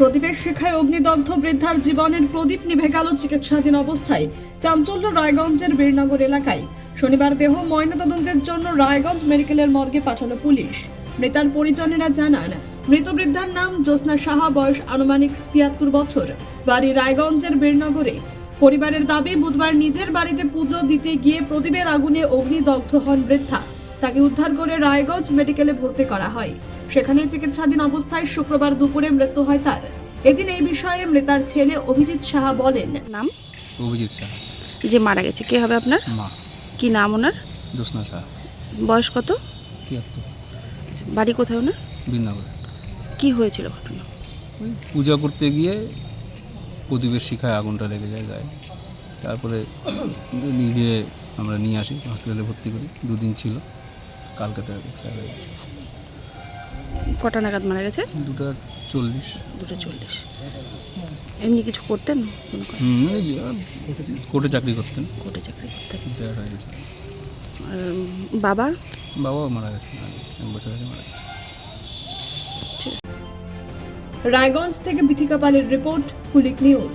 প্রদীপের শিখায় অগ্নিদগ্ধ বৃদ্ধার জীবনের প্রদীপ নিভে গেল চিকিৎসাধীন অবস্থায়। চাঞ্চল্য রায়গঞ্জের বীরনগর এলাকায়। শনিবার দেহ ময়নাতদন্তের জন্য রায়গঞ্জ মেডিকেলের মর্গে পাঠালো পুলিশ। মৃতার পরিজনেরা জানান, মৃত বৃদ্ধার নাম জ্যোৎস্না সাহা, বয়স আনুমানিক 73 বছর, বাড়ি রায়গঞ্জের বীরনগরে। পরিবারের দাবি, বুধবার নিজের বাড়িতে পুজো দিতে গিয়ে প্রদীপের আগুনে অগ্নিদগ্ধ হন বৃদ্ধা। তাকে উদ্ধার করে রায়গঞ্জ মেডিকেলে ভর্তি করা হয়। সেখানে চিকিৎসাধীন অবস্থায় শুক্রবার দুপুরে মৃত্যু হয় তার। এদিন এই বিষয়ে মৃতার ছেলে অভিজিৎ সাহা বলেন, নাম অভিজিৎ সাহা। যে মারা গেছে কে হবে আপনার? মা কি নাম ওনার? জ্যোৎস্না সাহা। বয়স কত? 73। আচ্ছা, বাড়ি কোথায় ওনার? বীরনগরে। কি হয়েছিল ঘটনা? ওই পূজা করতে গিয়ে প্রদীপের শিখায় আগুনটা লেগে যায় গায়ে। তারপরে নিভিয়ে আমরা নিয়ে আসি, হসপিটালে ভর্তি করি। 2 দিন ছিল, কালকে তার এক্সপায়ার হয়ে গেছে। কটা নাগাদ মারা গেছে? 2:40। 2:40। এমনি কিছু করতেন? কোনো কাজ? কোর্টে চাকরি করতেন, কোর্টে চাকরি করতেন। রিটায়ার হয়ে গেছে। আর বাবা? বাবাও মারা গেছে, 1 বছর আগে মারা গেছে। রায়গঞ্জ থেকে বিথিকা পালের রিপোর্ট, কুলিক নিউজ।